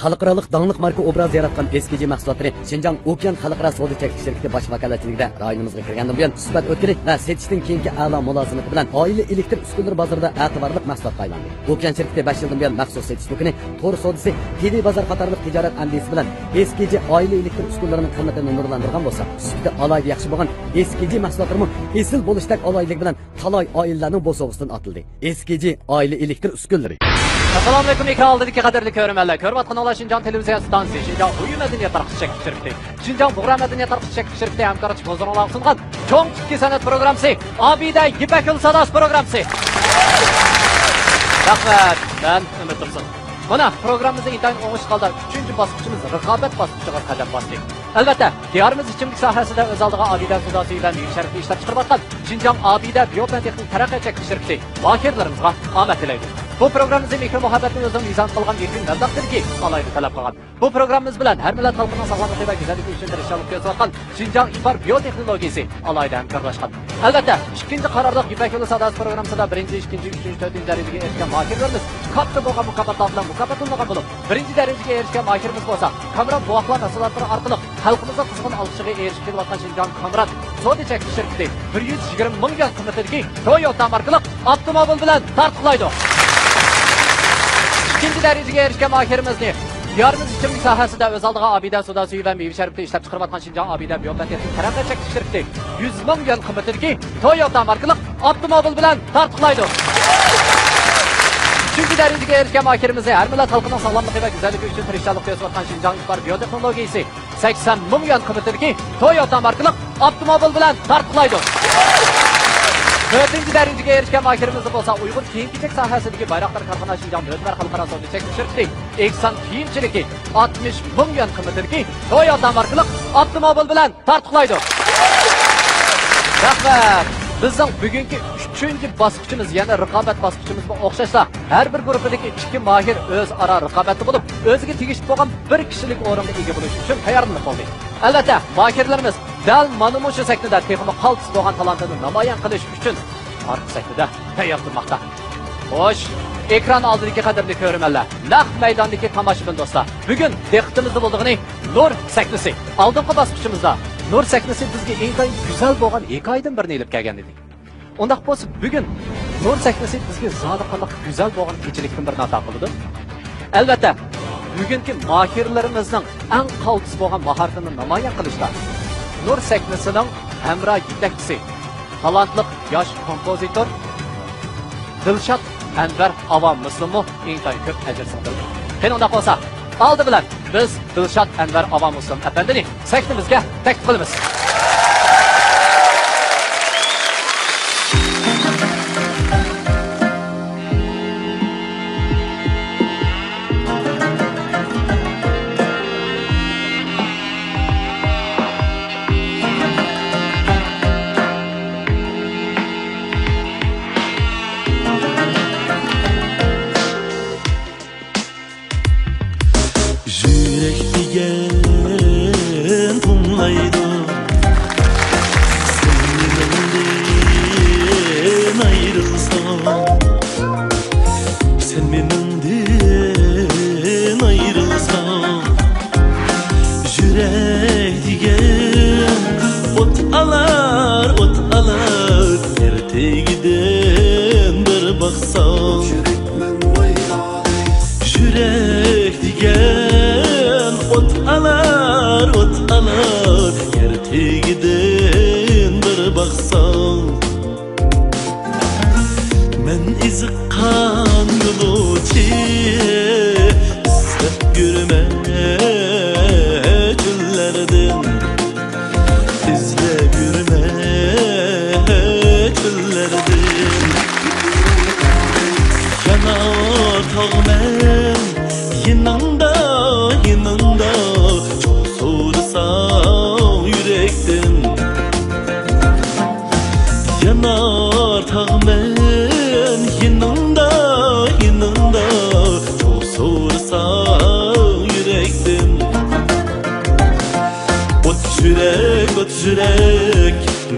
xalqarалық dаңlıq marka obraz yaratgan SKG mahsulotları Şinjan Okean Xalqaro savdo cheklanish shirkati bosh vakolatchiligida rayonimizga kirgandan buyon suhbat o'tkazib va setishdan keyingi a'lo mulozamati bilan oila elektr uskunalari bozorida e'tiborli mahsulotga aylandi. Okean shirkati 5 yildan buyon maxsus setish do'koni, to'r savdosi, TV bozor qatorliq tijorat andisi bilan SKG oila elektr uskunalarining qimmatini nurlantirgan bo'lsa, sufida alayda yaxshi bo'lgan SKG mahsulotlarimiz esil bo'lishdak alaylik bilan talay oilalarning bo'sog'isidan atildi. SKG oila elektr uskunalari. Assalomu alaykum ekranlardagi qadrli ko'rmanlar. Ko'rayotgan olar Şinjan televiziya stansiyasi, Şinjan uy madaniyat tarqatish shirkati, Şinjan bug'ra madaniyat tarqatish shirkati hamkorlik bozorlar sungan cho'ng ikki san'at programmasi, Abida Yipakul Sadas programmasi. Rahmat, ben Umid Tursun. Mana programmamizning intayin o'ng'ish qoldi. 3-bosqichimiz raqobat bosqichiga qadam bosdik. Albatta, diyorimiz ichimlik sohasida o'z oldiga Abida savdosi bilan shartli ishlab chiqarayotgan Şinjan Abida biotexnik taraqqiyot chekish shirkati vakillarımizga omad tilaydi. Bu programmamizning mikro muhabbatni o'zim mizon qilgan yengil mabdaqdirki, alayda talab qilgan. Bu programmamiz bilan har millat xalqining sog'lomligi va go'zalligi uchun tirishchilik ko'rsatgan Şinjan Ipar biotexnologiyasi alayda hamkorlashgan. Albatta, ikkinchi qarorliq Yipakul Sadas programmasida 1-2-3-4 darajaga erishgan vakillarimiz katta bo'lgan mukofotlar bilan mukofotlangan bo'lib, 1-darajaga erishgan vakilimiz bo'lsa, Kamran buvoqlar mahsulotlari orqali xalqimizga qizg'in olqishiga erishib kelayotgan Şinjan Kamran savdo chekish shirkati 120 ming yuan qimmatidagi Toyota markali avtomobil bilan tartiblaydi. İkinci darajaga erishgan mahirimizni diyorimiz ichimlik sohasida o'z oldiga Abida savdosi va meva sharifni ishlab chiqarayotgan Şinjan Abida biotexnik taraqqiyot chekish shirkati 100 ming yuan qimmatidagi Toyota markali avtomobil bilan tartiblaydi. Üçüncü darajaga erishgan mahirimizni har millat xalqining sog'lomligi va go'zalligi uchun tirishchilik ko'rsatgan Şinjan Ipar biotexnologiyasi 80 ming yuan qimmatidagi Toyota markali avtomobil bilan tartiblaydi. 4. darajaga erishgan mahirimiz bo'lsa, Uyg'ur kiyim-kechak sohasidagi bayroqlar korxona Şinjan O'tmar xalqaro savdo chekish shirkati Eksan kiyimchiligi 60 ming yuan qimmatidagi Toyota markali avtomobil bilan tartiblaydi. Rahmat. Bizning bugungi 3-bosqichimiz, ya'ni raqobat bosqichimizga o'xshashsa, har bir guruhdagi 2 mahir o'zaro raqobatda bo'lib, o'ziga tegishli bo'lgan bir kishilik o'ringa ega bo'lish uchun tayyorlanib qoldi. Albatta, mahirlarimiz dal mana shu sahnada texnik qaltis bo'lgan talantini namoyon qilish uchun orqa sahnada tayyor turmoqda. Xo'sh, ekran oldidagi qadrli ko'rmanlar, naq maydondagi tomoshabin do'stlar. Bugun diqqatimizda bo'ldig'ini Nur sahnasi. Oldingi bosqichimizda Nur sahnasi bizga eng go'zal bo'lgan hikoyadan birini olib kelgan edi. Undaq bo'lsa, bugun Nur sahnasi bizga zodiqalik go'zal bo'lgan kechilikdan birini ato qildi. Albatta, bugungi mahirlarimizning eng qaltis bo'lgan mahoratini namoyon qilishda Nur sahnasining hamro yetakchisi, talantli yosh kompozitor Dilshod Anvar Avam Muslimov eng ko'p ajr so'radi. Qani undaq bo'lsa, oldi bilan biz Dilshod Anvar Avam Muslim afandini sahnamizga taklif qilamiz.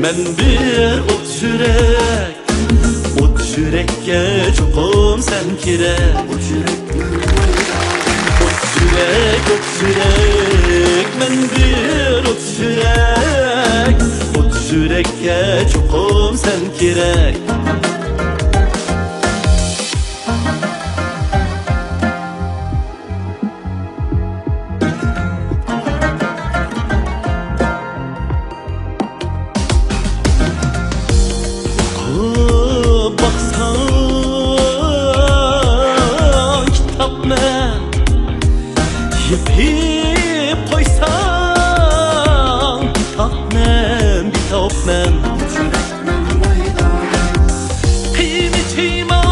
Men bir ot yürekке çokum sen kire. Ot sürek men bir ot sürekке çokum sen kerek. Baksan kitap men yip koysan kitap men bitap men kıymetime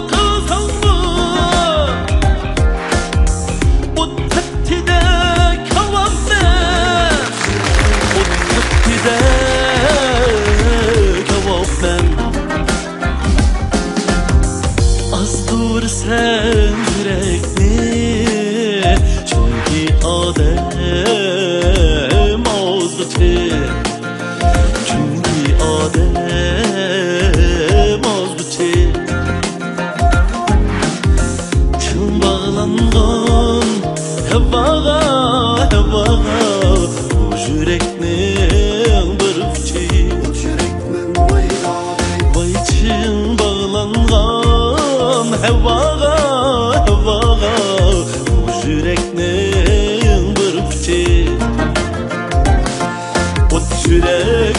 kılsan mı o tepkide kalan men o tepkide kalan men azdır sen yürekni çünkü adem azdır çünkü adem azdır çın bağlangan hevaga bu yüreknin bir uçu vay çın bağlangan hevaga bu yüreknin bir uçu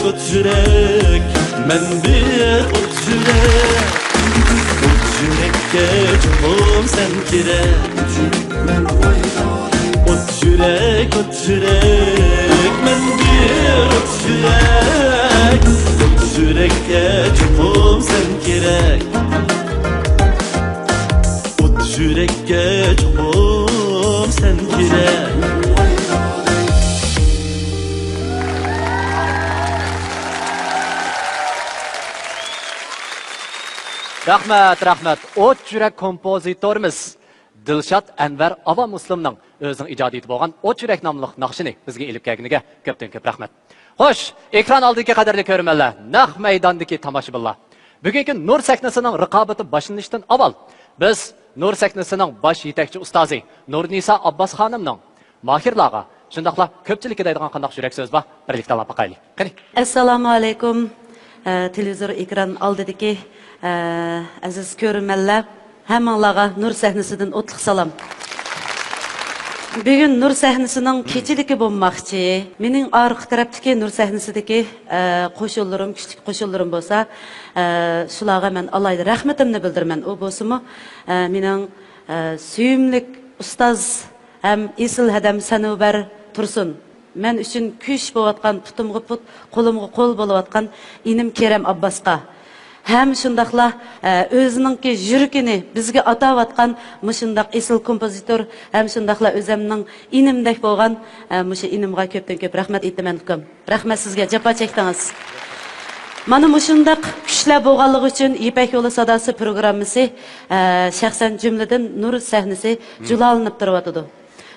ot yürek men bir ot yürekke çokum sen kerek ot yürek men bir ot yürekke çokum sen kerek ot yürekke çokum sen kerek. Rahmat. O't yurak kompozitorimiz Dilshod Anvar Ava Muslimning o'zining ijodiyati bo'lgan O't yurak nomli naqshini bizga elib kelganiga ko'p rahmat. Xo'sh, ekran oldidagi qadrli ko'rmanlar, naq maydondagi tomoshabinlar. Bugungi Nur sahnasining raqobati boshlanishdan avval biz Nur sahnasining bosh yetakchi ustozi Nurnisa Abbos xonimning mohirlarga shundaqla ko'pchilikka deydigan qanday yurak so'z bor, birlikda olib boqaylik. Qani. Assalomu alaykum. Televizor ekran oldidagi aziz ko'rmanlar, hammanglarga Nur sahnasidan o'tliq salom. Bugun Nur sahnasining kechiligi bo'lmoqchi. Mening orqa tarafdagi Nur sahnasidagi qo'shinlarim, kuchli qo'shinlarim bo'lsa, shularga men alayda rahmatimni bildiraman. U bo'lsa-mu, mening suyimlik ustoz ham Esil Hadam Sanobar Tursun. Men uchun kuch bo'layotgan, putumga put, qo'limga qo'l bo'layotgan inim Kerem Abbasqa hem şundaqla özününki yürükini bizge atavatkan muşundaq esil kompozitor hem şundaqla özümnің inimdek bolgan muşu inimga köpten köp rahmet ettimen hüküm. Rahmet sizge japa çektiniz. Mana muşundaq güçlü bolganlığı üçün İpek Yolu Sadası programmasi şahsen cümleden Nur sahnesi julalınıp duruvatıdı.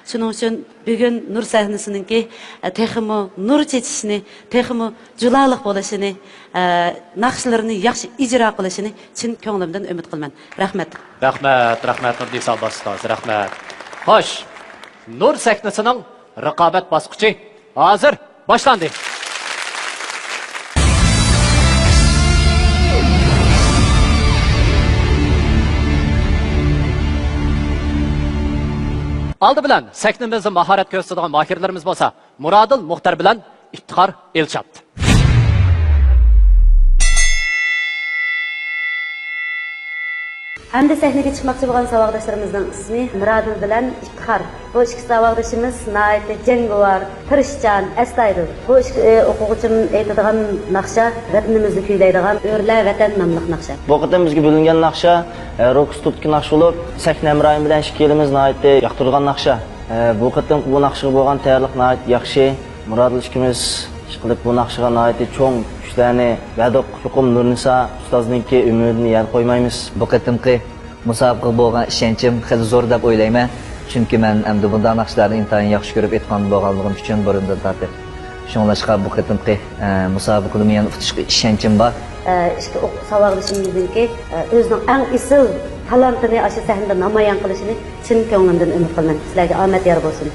Şunun üçün bugün Nur sahnesininki teximi nur çetişini, teximi julalıq bolışını, naqşlarını yaxşı icra qilishini chin ko'nglimdan umid qilaman. Rahmat. Rahmat Nurdisa Abbos ustoz, rahmat. Xo'sh, Nur sahnasining raqobat bosqichi hozir boshlandi. Aldı bilan sahnamizda mahorat ko'rsatadigan mohirlarimiz bo'lsa, Murodil Muxtar bilan Iftixor Elshod. Hamda sahnaga chiqmoqchi bo'lgan savoldoshlarımızın ismi Murodil bilan Iftixor. Bu ikki savoldoshimiz nihoyatda jangovar, tirishchan, astoydil. Bu o'quvchim aytadigan naqsha vatanimizni kuylaydigan O'rla vatan nomli naqsha. Bu qatam bizga bo'lingan naqsha rock stupki naqsh bo'lib, sahna imroyim bilan ikkalamiz nihoyatda yoqtirgan naqsha. Bu qatam bu naqshga bo'lgan tayyorlik nihoyat yaxshi. Murodil ikkimiz qilib bu naqshga nihoyatda cho'ng kuchlarni vadoq yuqum Nurnisa ustozningki umidini yad qo'ymaymiz. Bu qatimqi musobaqa bo'lgan ishonchim xil zo'r deb o'ylayman. Chunki men endi bunday naqshlarni intayin yaxshi ko'rib aytgan bo'lganligim uchun burundan tortib shunlashqa bu qatimqi musobaqada men o'tishga ishonchim bor. İşte savoldoshimizningki o'zining eng isil talantini aşı sahnada namoyon qilishini chin ko'nglimdan umid qilaman. Sizlarga omad yor bo'lsin.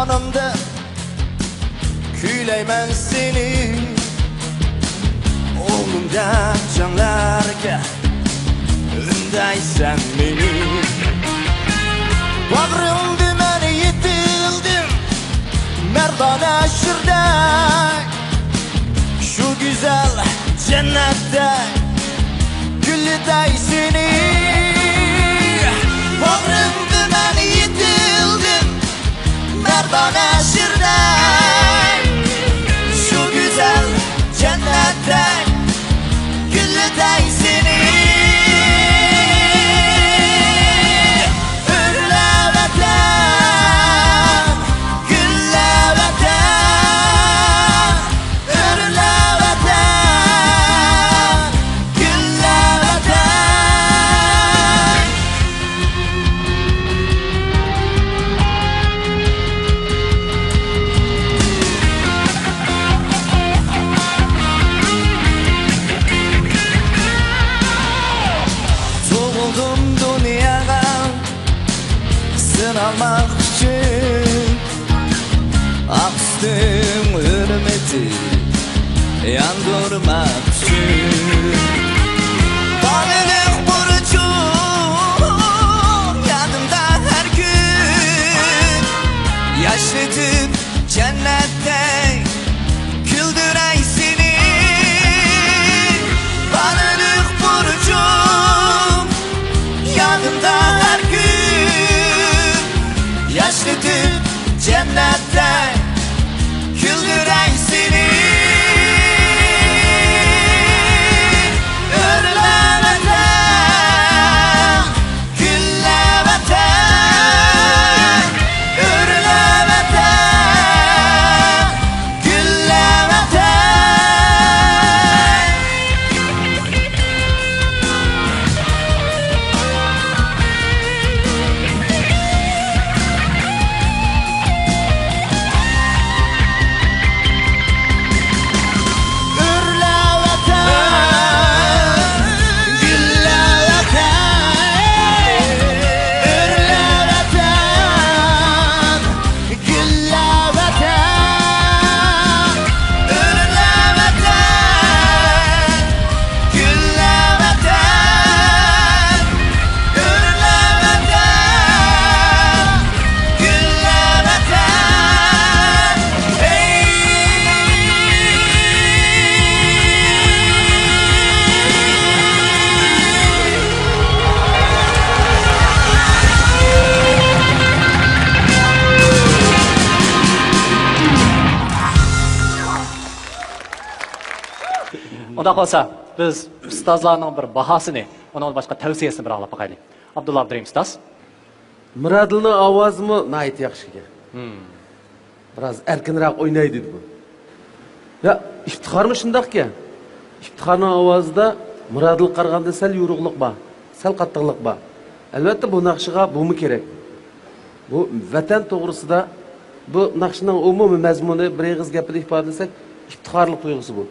Anamda küyleymen seni Oğlumda canlarga Ündaysan beni Bağrımda ben yetildim Merdana şırday Şu güzel cennette Güllüday seni Bağrımda ben yetildim Merdana şırday Şu güzel cennette Güllüday seni Ürle vatan Gülle vatan Ürle vatan Gülle vatan Doğuldum dünyaya Sınalmak için Aksdım hürmeti Yandırmak için Bağlılık burcum Yanımda her gün Yaşatıp cennette Güldüren seni Bağlılık burcum Yanımda her gün Yaşatıp cennette Güldüren seni Ürle vatan Gülle vatan Ürle vatan Gülle vatan Ürle vatan Gülle vatan Ürle vatan Gülle vatan Ürle vatan Gülle vatan Ürle vatan Gülle vatan Unda qolsa biz ustozlarning bir bahosini, undan boshqa tavsiyasini bir anglab boqaylik. Abdulla Abdurim ustoz. Muradilning ovozimi nayt yaxshi ekan. Biroz erkinroq o'ynaydi bu. Ya iftixormi shundoq ekan. Iftixorning ovozida Muradil qaraganda sal yo'rug'liq bor, sal qattiqlik bor. Albatta bu naqshiga bumi kerak. Bu vatan to'g'risida bu naqshning umumiy mazmuni bir og'iz gapida ifodalasak, iftixorlik tuyg'usi bu.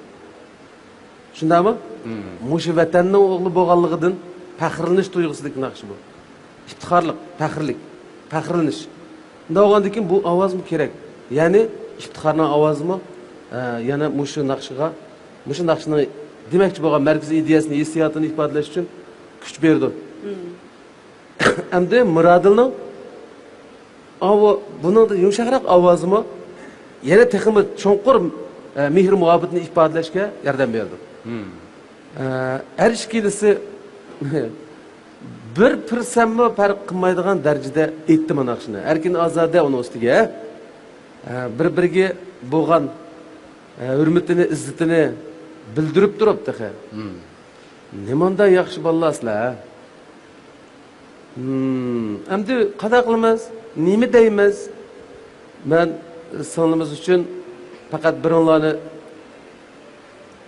Shundaymi? Mushu vatanning o'g'li bo'lganligidan faxrlanish tuyg'usidagi naqsh bu. İftixorlik, faxrlanish. Unda bo'lgandan keyin bu ovozmi kerak. Ya'ni iftixorning ovozimi yana mushu naqshning demakchi bo'lgan markaziy ideyasini, hissiyotini ifodalash uchun kuch berdi. Endi Muradilning buning yumshoqroq ovozimi yana texmi cho'nqur mehr muhabbatni ifodalashga yordam berdi. Her ikilisi bir pirsammi farq qilmaydigan darajada aytdi mana shuni. Erkin Ozoda uning ustiga bir-biriga bo'lgan hurmatini, izzatini bildirib turibdi. Nimanda yaxshi bolalar. Endi qanday qilamiz? Nima deymiz? Men singlimiz uchun faqat biringlarni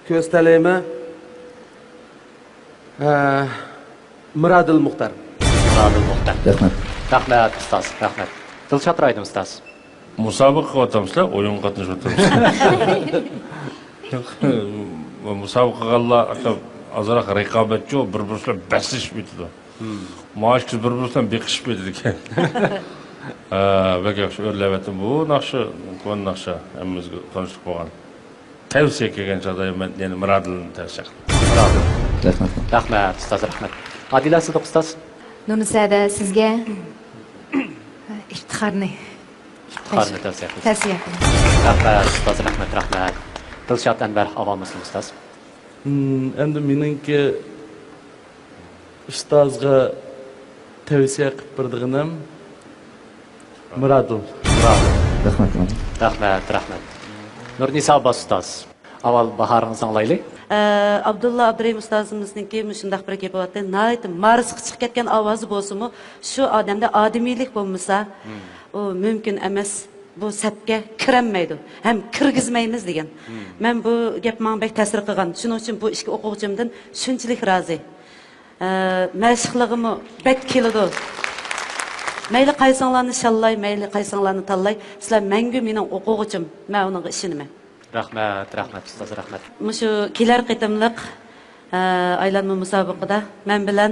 ko'stalayman. Muradil Muxtar. Muradil Muxtar. Rahmat. Rahmat ustoz, rahmat. Dilshod Roydin ustoz. Musobaqa qilyapmizlar, o'yin qatnashyapmiz. Musobaqalar azroq raqobatchi, bir-biriga basishib ketdi. Maoshsiz bir-biridan beqishib ketdi ekan. Bak yaxshi o'rlavyapti bu naqsha, kon naqsha hammamizga tanishib bo'lgan. Tavsiya qilgan chog'da men yana Muradilni tavsiya qilaman. Muradil. Rahmat. Rahmat ustoz, rahmat. Adila Sidiq ustoz. Nurnisada sizga iftixorni Iftixorni tavsiya qilasiz. tavsiya qilaman. Rahmat ustoz, rahmat, rahmat. Dilshod Anvar avomimiz ustoz. Endi meningki ustozga tavsiya qilib berdiganim Muradil. Rahmat. Rahmat, rahmat. Nurnisa Abbos ustoz. Avval bahoringizni olaylik. Abdulla Abdurahim ustozimizningki shundaq bir gap bo'lyapti. Nayt Marsga chiqib ketgan ovozi bo'lsa-mu, shu odamda odimiylik bo'lmasa, u mumkin emas. Bu sapga kirolmaydi. Ham kirgizmaymiz degan. Men bu gap menga bek ta'sir qilgan. Shuning uchun bu ikki o'quvchimdan shunchalik rozi. Mashqlig'imi bek keladi. Mayli qaysanglarni shallay, mayli qaysanglarni tanlay. Sizlar mangu mening o'quvchim. Men uning ishonaman. Rahmat, rahmat ustoz, rahmat. Mushu kelar qitimliq aylanma musobaqada men bilan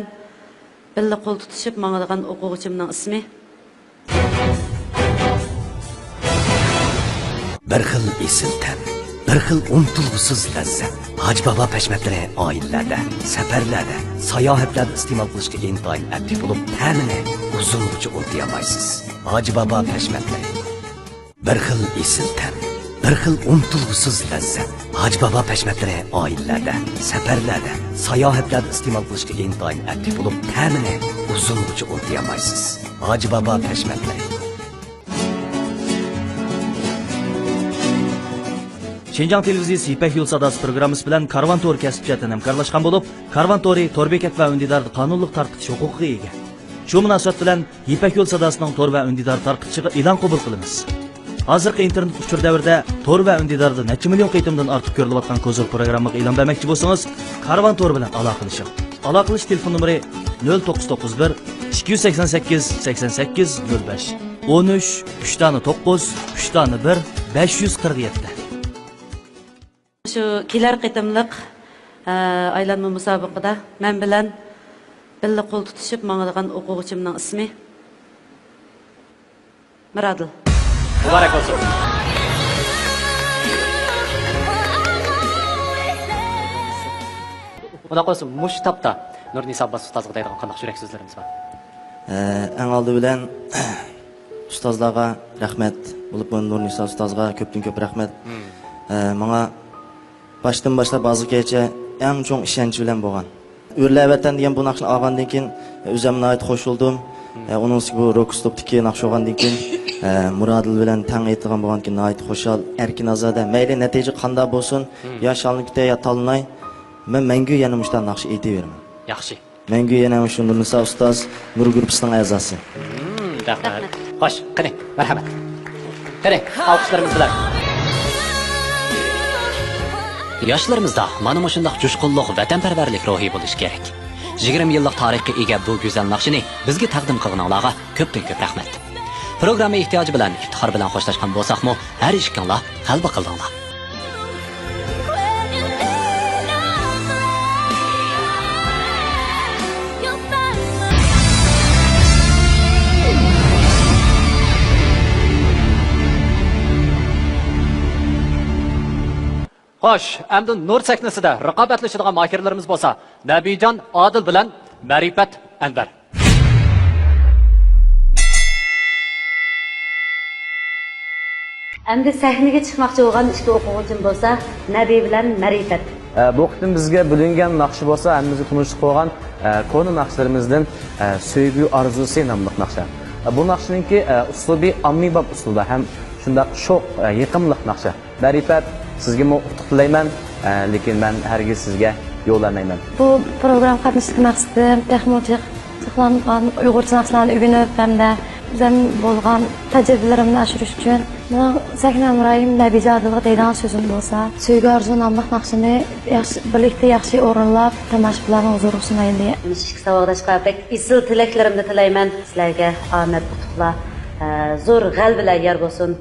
birga qo'l tutishib mangadigan o'quvchimning ismi bir xil esiltan, bir xil unutilg'usiz lazzat. Hoji Bobo pashmatlari oilalarda, safarlarda, sayohatlarda iste'mol qilishga intoyin aktiv bo'lib, ta'mini uzungacha unutmaysiz. Hoji Bobo pashmatlari bir xil esiltan, bir xil unutilg'usiz lazzat. Hoji Bobo pashmatlari oilalarda, safarlarda, sayohatlarda iste'mol qilishga intoyin aktiv bo'lib, ta'mini uzungacha unutmaysiz. Hoji Bobo pashmatlari. Şinjan televiziyasi İpek Yol Sadası programmasi bilan Karvan To'ri kasb-jihatidan hamkorlashgan bo'lib, Karvan To'ri tor bekat va undidarni qonunliq tarqitish huquqiga ega. Shu munosabat bilan İpek Yol Sadasining tor va undidar tarqitishiga e'lon qabul qilamiz. Hozirgi internet uchur davrida tor va undidarni necha million qitimdan ortiq ko'rilayotgan kozor programmaga e'lon bermoqchi bo'lsangiz, Karvan To'ri bilan aloqalashing. Aloqalash telefon nomeri 0991 288 88 05 13 3 9 3 1 547. Shu kelar qitimliq aylanma musobaqada men bilan birga qo'l tutishib mangadigan o'quvchimning ismi Muradil. Muborak bo'lsin. Unda qo'ysin, mush tapda Nurnisa Abbos ustozga deydigan qanday yurak so'zlarimiz bor? Eng oldi bilan ustozlarga rahmat, bo'lib Nurnisa ustozga ko'pdan-ko'p rahmat. Menga başdan başlab hozirgacha eng cho'ng ishonch bilan bo'lgan. O'rlavatan degan bu naqshni olgandan keyin o'zimga ayt qo'shildim. Uning bu rock stopdagi naqsh olgandan keyin Muradil bilan tang aytgan bo'lgan keyin ayt xo'shal Erkin Ozoda mayli natija qanday bo'lsin, yo shalnikda yo talnay, men mangu yana mushtan naqsh aytaveraman. Yaxshi. Mangu yana shu Nurnisa ustoz Nur gruppasining a'zosi. Rahmat. Xo'sh, qani, marhamat. Qani, alqishlarimiz bilan. Yoshlarımızda mana shunday jushqunlik, vatanparvarlik ruhi bo'lishi kerak. 20 yillik tarixga ega bu go'zal naqshini bizga taqdim qilganlarga ko'pdan-ko'p rahmat. Programma ehtiyoji bilan iftixor bilan xo'shlashgan bo'lsak-mu, har ishinglar qalbi qildinglar. Xo'sh, endi nur sahnasida raqobatlashadigan mahirlarimiz bo'lsa, Nabijon Odil bilan Ma'rifat Anvar. Endi sahnaga chiqmoqchi bo'lgan ikki o'quvchim bo'lsa, Nabi bilan Ma'rifat. Bu qitim bizga bo'lingan naqshi bo'lsa, hammamizga tunishib qo'ygan kona naqshlarimizdan Söygü Arzusi nomli naqsha. Bu naqshningki uslubi ommabop uslubda ham shunda sho'x yiqimliq naqsha. Barifat sizga utuq tilayman, lekin men hargiz sizga yo'llamayman. Bu program qatnashishlik maqsadim texnologik saqlangan Uyg'urcha naqshlarni o'rganib hamda bizden bo'lgan tajribalarimni oshirish uchun men Sakina Emrayim Nabija adlı deydigan so'zim bo'lsa, Söygü Arzu nomli naqshini birlikda yaxshi o'rinlab tomoshabinlarning huzuriga sunaylik deya. Ishki savog'dashqa pek izil tilaklarimni tilayman. Sizlarga omad, utuqlar, zo'r g'albalar yor bo'lsin.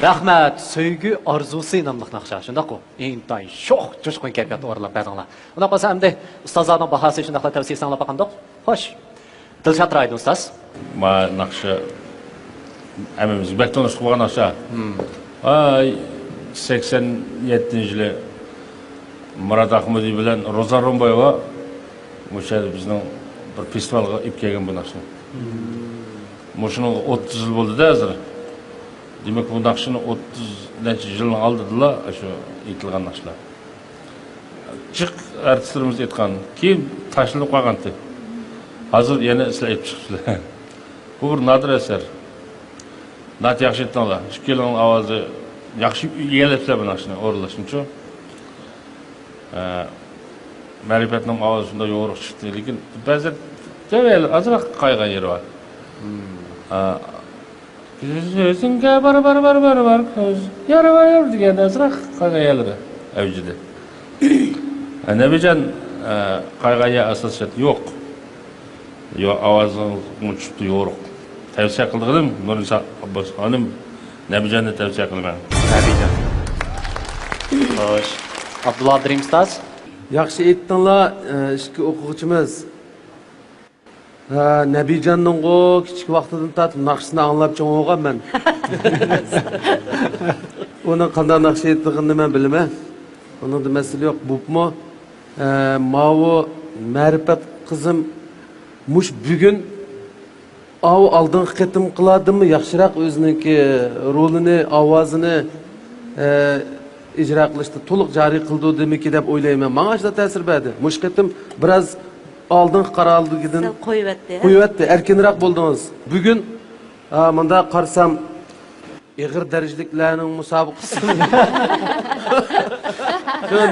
Rahmat, Söygü Arzusi nomli naqsha. Shundaq-ku. Intayin sho'x, jo'shqin kayfiyat o'rlab berdinglar. Unda qolsa hamda ustozlarning bahasi shundaqla tavsiya sanglab qandoq? Xo'sh. Dilshod Raydin ustoz. Ma naqsha hammamiz bektonus qilgan naqsha. Ay 87-yili Murat Ahmediy bilan Roza Romboyeva o'sha bizning bir festivalga ib kelgan bu naqsha. Mo'shuning 30 yil bo'ldi-da hozir. Demek bu naqshini 30 yilning oldida shu aytilgan naqshlar. Chiq artistlarimiz aytgan, keyin tashlanib qolgandi. Hozir yana sizlar aytib chiqibsizlar. Bu bir nadir eser. Nat yaxshi aytdinglar. Ikkining ovozi yaxshi egallabsa bu naqshni o'rinlashuncha. Ma'rifatning ovozi shunda yo'g'riq chiqdi, lekin ba'zan Devel azroq qaygan yeri bor. O'zingga bar ko'z. Yaravar degan azroq qaygan yerlari avjida. Nabijon qayg'aga asosiyat yo'q. Yo ovozing muchibdi yo'q. Tavsiya qildim Nurisa Abbos xonim Nabijonni tavsiya qilaman. Nabijon. Xo'sh. Abdulla Abdurim ustoz. Yaxshi aytdinglar, ikki o'quvchimiz. Nabijonning kichik vaqtidan tortib naqshini anglab cho'g'gan men. Uning qanday naqsh aytganini men bilmayman. Uning masala yo'q. Bupmi mavu ma'rifat qizim mush bugun oldingi qitim qiladimi, yaxshiroq o'ziniki rolini, ovozini ijro qilishda to'liq joriy qildi demiki deb o'ylayman. Menga juda ta'sir berdi. Mush qitim biroz oldingi qaraldigidan qo'yibdi, erkinroq bo'ldingiz. Bugun menda qarsam ig'ir darajaliklarning musobaqasi.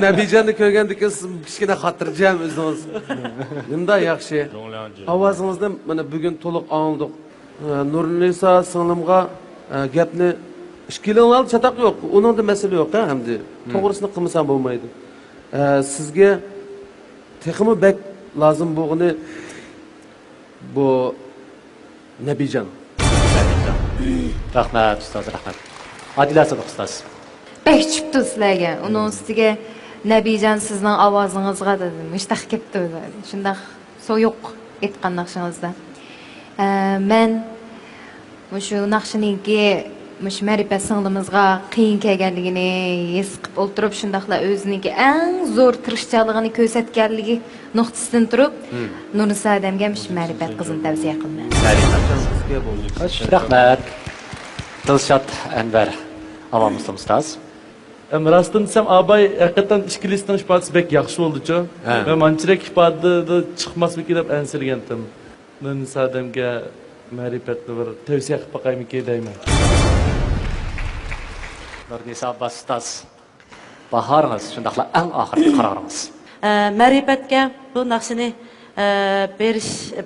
Nabijonni ko'rgandan keyin siz kichkina xotirjam o'zingiz. Nimda yaxshi. Ovozingizni mana bugun to'liq angladik. Nurnisa singlimga gapni ishkilinglar chataq yo'q. Uningda masala yo'q, hamdi. To'g'risini qilmasam bo'lmaydi. Sizga texmi bek lazım bo'lgani bu Nabijon. Rahmat ustoz, rahmat. Adila Sodiq ustoz. Bek chipti sizlarga. Uning ustiga Nabijon sizning ovozingizga dedi. Mushtaq ketdi o'zi. Shundaq so'yuq aytgan naqshingizda. Men shu naqshiningki mush ma'rifat singlimizga qiyin kelganligini his qilib o'ltirib, shundaqla o'zininki eng zo'r tirishchiligini ko'rsatganligi nuqtasidan turib, Nurisa odamga mush ma'rifat qizini tavsiya qilman. Rahmat. Dilshod Anvar Avom Muslim ustoz. Rostdan desam, abay haqiqatan ikki listning ifodasi bek yaxshi bo'ldi-ku. Men manchirak ifodada chiqmasmiki deb ansirgandim. Nurisa odamga ma'rifatni bir tavsiya qilib boqaymiki deyman. Nurisa Abbos ustoz. Bahoringiz shundaqla eng oxirgi qaroringiz. Ma'rifatga bu naqshini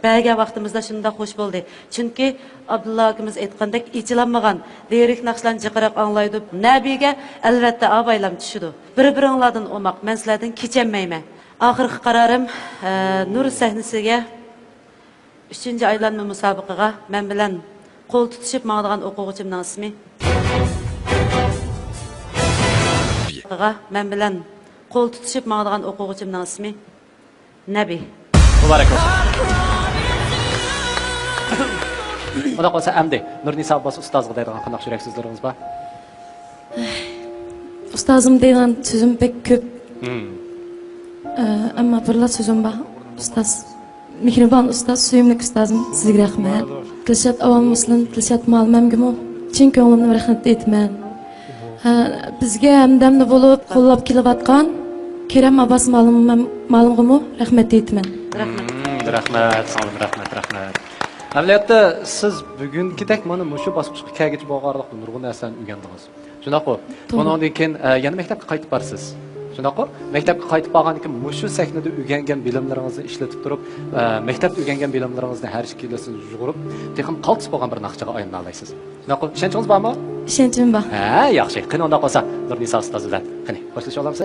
bergan vaqtimizda shunda xush bo'ldi. Chunki Abdulla akamiz aytgandek ichilanmagan lirik naqshlarni jiqirab anglaydi. Nabiga albatta abaylam tushidi. Bir-biringlardan o'moq, men sizlardan kechanmayman. Oxirgi qarorim Nur sahnasiga 3-aylanma musobaqaga men bilan qo'l tutishib mangdigan o'quvchimning ismi men bilan qo'l tutishib mangdigan o'quvchimning ismi Nabi. Muborak bo'lsin. Xudo qolsa amdi Nurnisa Abbos ustozga deydigan qanday yurak so'zlaringiz bor? Ustozim degan so'zim pek ko'p. Ammo birla so'zim bor. Ustoz, mehribon ustoz, suyimli ustozim, sizga rahmat. Dilshod Avom Muslim, Dilshod Ma'lumamgimi chin ko'nglimdan rahmat aytaman. Bizga hamdamda bo'lib qo'llab kelayotgan Kerem Abbos ma'lumgimi rahmat aytaman. Rahmat, sog'lik, rahmat. Amaliyotda siz bugungidek mana shu bosqichga kelgich bo'lganlik nurg'un narsani o'rgandingiz. Shundaqmi? Bundan keyin yana maktabga qaytib borsiz. Shundaqmi? Maktabga qaytib borgandan keyin shu sahnada o'rgangan bilimlaringizni ishlatib turib, maktabda o'rgangan bilimlaringizni har ishkilasini yug'urib, texnik qaltis bo'lgan bir naqshaga aylana olasiz. Shundaqmi? Ishonchingiz bormi? Ishonchim bor. Yaxshi. Qani unda qolsa, Nurnisa ustoz bilan qani boshlasha olamiz.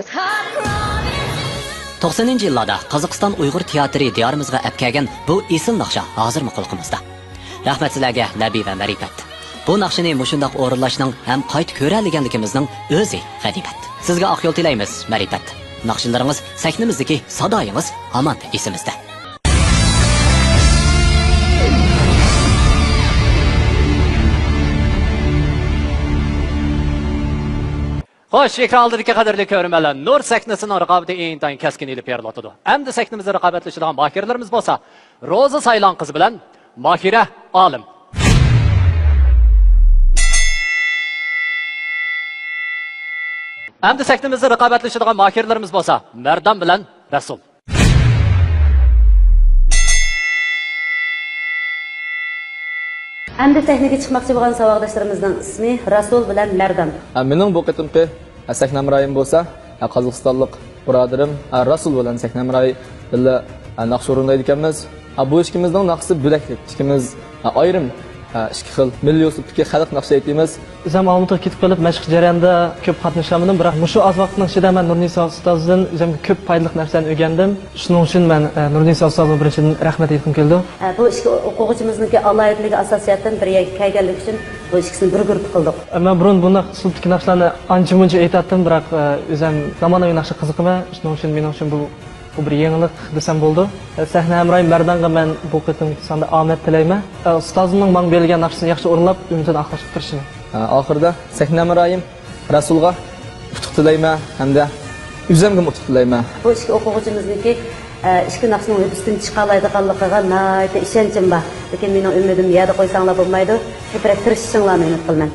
90-yillarda Qozog'iston Uyg'ur teatri diyorimizga olib kelgan bu esil naqsha hozirmi qo'lqimizda. Rahmat sizlarga Nabi va Ma'rifat. Bu naqshini mushundoq o'rinlashning ham qayt ko'raliganligimizning o'zi g'animat. Sizga oq yo'l tilaymiz, Ma'rifat. Naqshinlaringiz sahnamizdagi sadoyingiz hamon esimizda. Xo'sh, ekran oldidagi qadrli ko'rmanlar, Nur sahnasining raqobati intayin kaskin ilib beriladi. Endi sahnamizda raqobatlashadigan mohirlarimiz bo'lsa, Roza Saylon qiz bilan Mohira Olim. Endi sahnamizda raqobatlashadigan mohirlarimiz bo'lsa, Mardon bilan Rasul. Endi sahnəyə çıxmaqçı olan savaqdaşlarımızın ismi Rasul bilan Mərdan. Mening bu qitimqi sahnam rayim bo'lsa, Qozog'istonlik birodarim Rasul bilan sahnam ray billa naqsh o'rnaydi ekanmiz. Bu ikkimizning naqsi bo'laklik. Ikkimiz ayrim ikki xil milliy uslubdagi xalq naqshi aytamiz. O'zim Olmaotaga ketib qolib mashq jarayonida ko'p qatnashgandim, biroq shu oz vaqtning ichida men Nurnisa ustozdan o'zimga ko'p foydali narsalarni o'rgandim. Shuning uchun men Nurnisa ustozga birinchidan rahmat aytgim keldi. Bu ikki o'quvchimizningki alohidligi asosiyatdan bir yerga kelganlik uchun bu ikkisini bir guruh qildik. Men burun buni uslubdagi naqshlarni ancha-muncha aytdim, biroq o'zim zamonaviy naqshga qiziqaman. Shuning uchun men uchun bu bir yangilik desam bo'ldi. Sahna hamroyim Mardonga men bu qitimki sonda omad tilayman. Ustozimning menga bergan naqshini yaxshi o'rnab, umidini aqlashib kirishini. Oxirida sahna hamroyim Rasulga utuq tilayman hamda o'zimga utuq tilayman. Bu ikki o'quvchimizniki ikki naqshning o'zidan chiqa oladiganligiga nihoyatda ishonchim bor. Lekin mening umidim yerda qo'ysanglar bo'lmaydi. Ko'proq tirishishinglarni umid qilaman.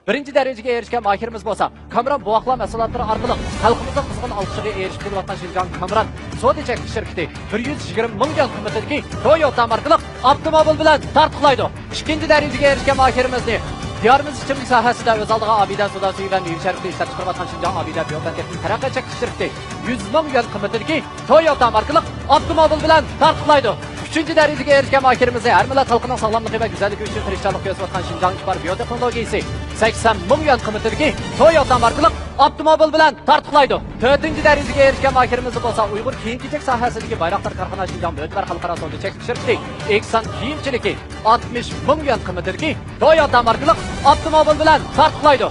birinchi darajaga erishgan mahirimiz bo'lsa, Kamran buvoqlar mahsulotlari orqali xalqimizning qizg'in olqishiga erishib kelayotgan Şinjan Kamran savdo chekish shirkati 120 ming yuan qimmatidagi Toyota markali avtomobil bilan tartiblaydi. Ikkinchi darajaga erishgan mahirimizni Diyarımız ichimlik sohasida o'z oldiga Abida Suda suvi va meva sharqida ishlab chiqarayotgan Şinjan Abida Biotexnik taraqqiyot chekish shirkati 100 ming yuan qimmatidagi Toyota markali avtomobil bilan tartiblaydi. Üçüncü darajaga erishgan mahirimizni har millat xalqining sog'lomligi va go'zalligi uchun tirishchilik ko'rsatgan Şinjan Ipar Biotexnologiyasi 80 ming yuan qimmatidagi Toyota markali avtomobil bilan tartiblaydi. To'rtinchi darajaga erishgan mahirimiz bo'lsa Uyg'ur kiyim-kechak sohasidagi Bayroqtar korxona Şinjan Bo'tvar xalqaro savdo chekish shirkati Eksan kiyimchiligi 60 ming yuan qimmatidagi Toyota markali avtomobil bilan tartiblaydi.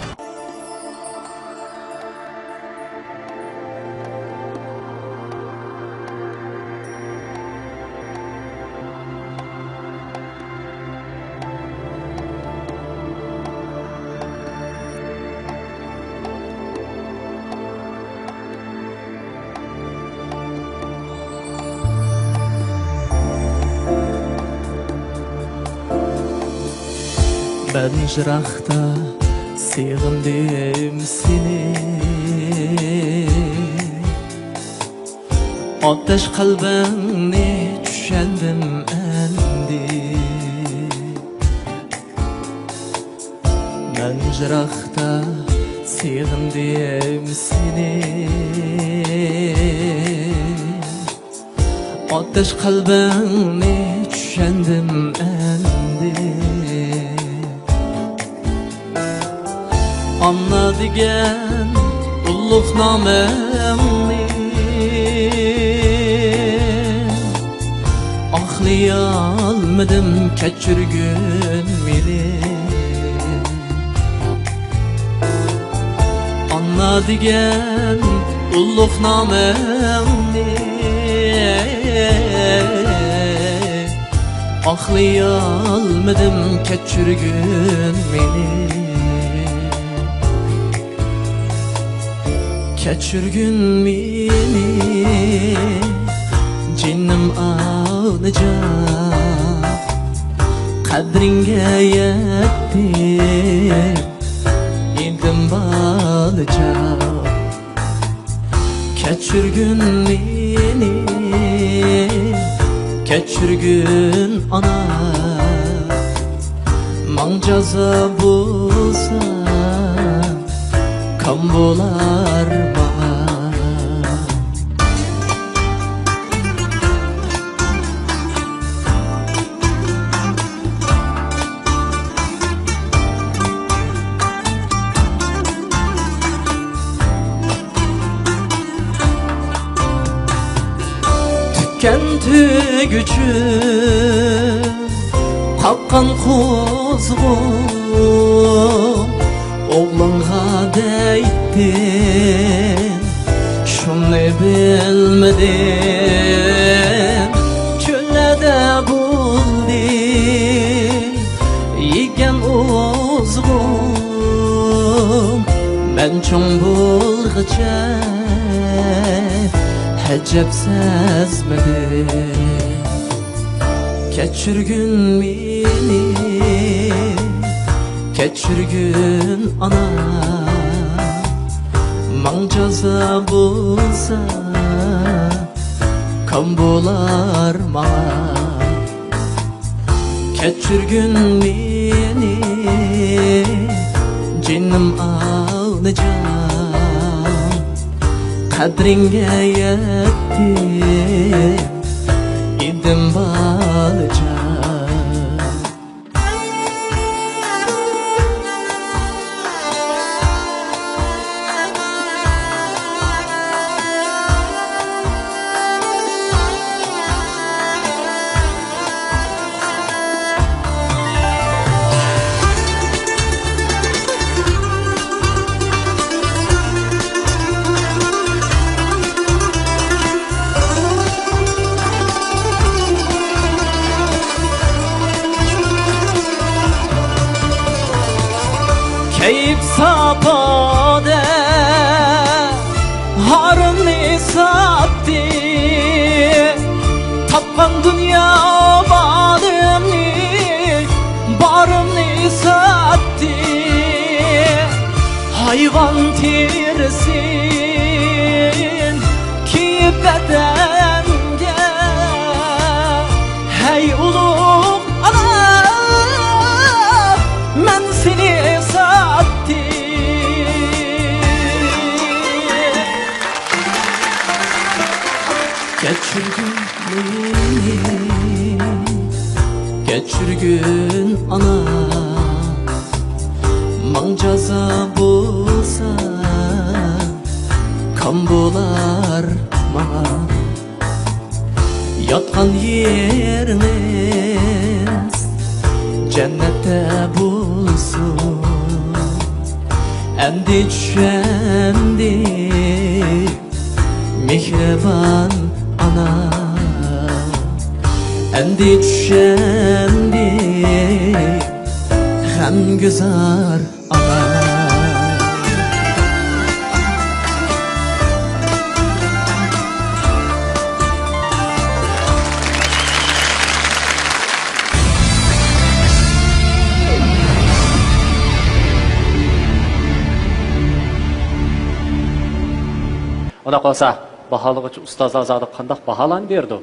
Ben jıraqda sığındım seni Ateş kalbini düşendim endi Ben jıraqda sığındım seni Ateş kalbini düşendim endi Anla digen ulluq namemni Axlayalmadım keçirgün meni Anla digen ulluq namemni Axlayalmadım keçirgün meni Keçirgün meni Cinnim ağlayacak Kadringe yettim İndim balacak Keçirgün meni Keçirgün ana Mancaza bulsa Kam bolar bana Tükendi gücü Kalkan kuzgun Oğlanğa deytin Şunu bilmedim Çöllede buldi Yigen uzgun Ben çoğun bulgıca Hecep sezmedim Keçirgün meni Keçirgün ana Mancaza bulsa Kam bolar bana Keçirgün meni Cinnim ağlayacak Kadringe yettim İdim balacak Keyif sapade harını sattı Tapkan dünya barımni sattı hayvan terisin kiyip bedenge hey ulug' ana men seni sattim geçirgin ana man jaza bolsa kam bolar manga yatgan yeriniz cennette bulsun endi düşendi mihriban ana endi düşendi hem güzel ana Ona qolsa, baholag'uchi ustozlar zodi qanday baholarni berdi?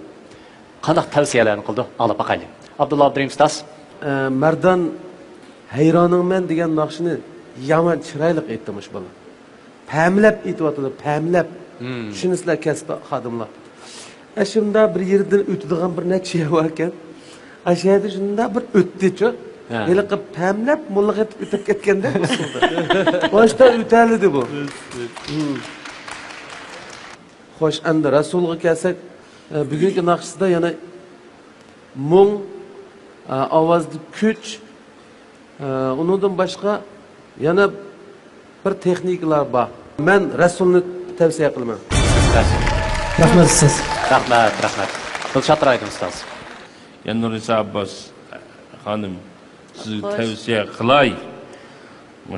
Qanday tavsiyalarni qildi? Olib baqaylik. Abdulla Abdurim ustoz. Mardan hayroningman degan naqshini yomon chiroyli aytdimish bola. Pamlab aytyapti, pamlab. Shuni sizlar kasb xodimlar. Shunda bir yerdan o'tadigan bir necha yer ekan. Ashada shunda bir o'tdi-chi. Hali qilib pamlab mullaga o'tib ketganda usulda. Boshda o'talidi bu. Xo'sh, endi Rasulga kelsak, bugungi naqshida yana mung, ovozli kuch, undan boshqa yana bir texnikalar bor. Men Rasulni tavsiya qilaman. Rahmat siz. Rahmat. Dilshod Raydin ustoz. Yani Nurisa Abbas hanım sizi tavsiye kılay.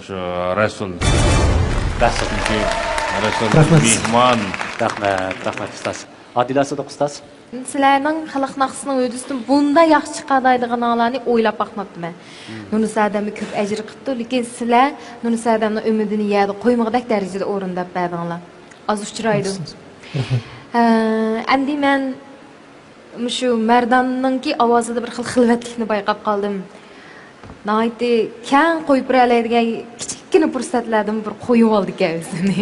Şu Resul. Resul mehman. Rahmat ustoz. Adila Sodiq ustoz. Sizlarning xalq naqshining o'zida bunda yaxshi chiqadiganlarni o'ylab baxmabman. Nurisa adamni ko'p ajr qildi, lekin sizlar Nurisa adamning umidini yerda qo'ymag'dak darajada o'rindab berdinglar. Az uchraydi. Endi men shu Mardanninki ovozida bir xil xilvatlikni bayqab qoldim. Nayti kang qo'yib beradigan kichikgina fursatlardan bir qo'yib oldik o'zini.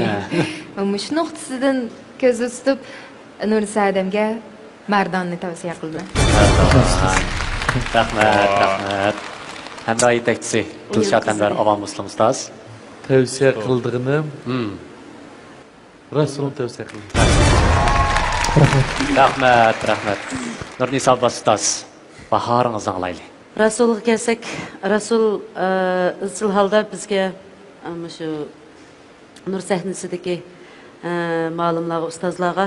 Shu nuqtasidan ko'z tutib Nurisa adamga Mardonni tavsiya qildim. Rahmat. Hamda yetakchisi Dilshod Anvar Avam Muslim ustoz. Tavsiya qildiğim Rasulni tavsiya qildim. Rahmat. Nurnisa Abbas ustoz. Bahoringizni anglaylik. Rasulga kelsak, Rasul izchil holda bizga shu nur sahnasidagi ma'lumlarga, ustozlarga